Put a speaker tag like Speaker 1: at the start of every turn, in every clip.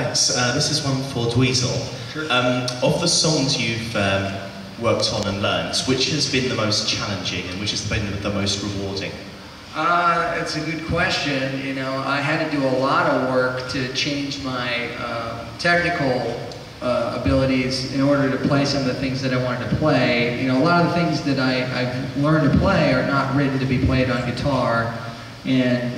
Speaker 1: Thanks. This is one for Dweezil.
Speaker 2: Sure.
Speaker 1: Of the songs you've worked on and learned, which has been the most challenging and which has been the most rewarding?
Speaker 2: It's a good question. You know, I had to do a lot of work to change my technical abilities in order to play some of the things that I wanted to play. You know, a lot of the things that I've learned to play are not written to be played on guitar, and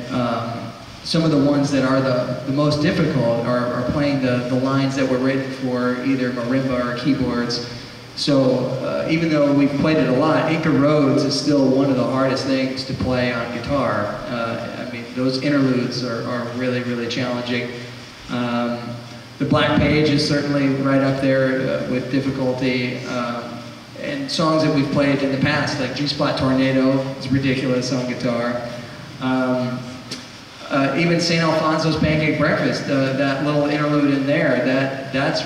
Speaker 2: some of the ones that are the most difficult are playing the lines that were written for either marimba or keyboards. So even though we've played it a lot, Inca Roads is still one of the hardest things to play on guitar. I mean, those interludes are really, really challenging. The Black Page is certainly right up there with difficulty. And songs that we've played in the past, like G-Spot Tornado, is ridiculous on guitar. Even St. Alfonso's Pancake Breakfast, that little interlude in there, that's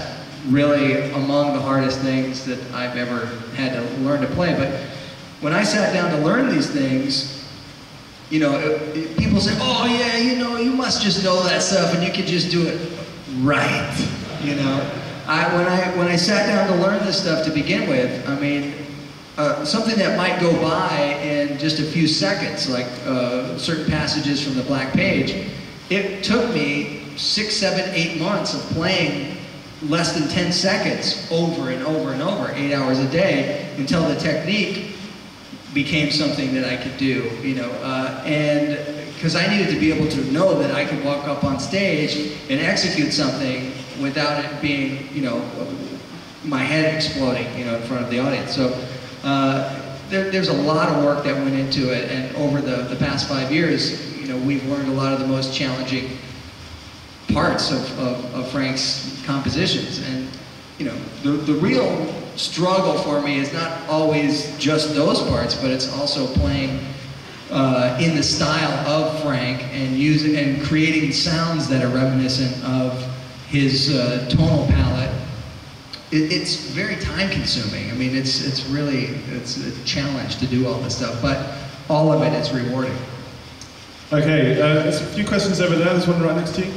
Speaker 2: really among the hardest things that I've ever had to learn to play. But when I sat down to learn these things, you know, people say, oh yeah, you know, you must just know that stuff and you can just do it right, you know. When I sat down to learn this stuff to begin with, I mean, something that might go by in just a few seconds, like certain passages from the Black Page, it took me 6, 7, 8 months of playing less than 10 seconds over and over and over, 8 hours a day, until the technique became something that I could do, you know, and because I needed to be able to know that I could walk up on stage and execute something without it being, you know, my head exploding, you know, in front of the audience. So there's a lot of work that went into it, and over the past 5 years, you know, we've learned a lot of the most challenging parts of Frank's compositions. And you know, the real struggle for me is not always just those parts, but it's also playing in the style of Frank and creating sounds that are reminiscent of his tonal palette. It's very time consuming. I mean, it's really a challenge to do all this stuff, but all of it is rewarding.
Speaker 3: Okay, there's a few questions over there. There's one right next to you.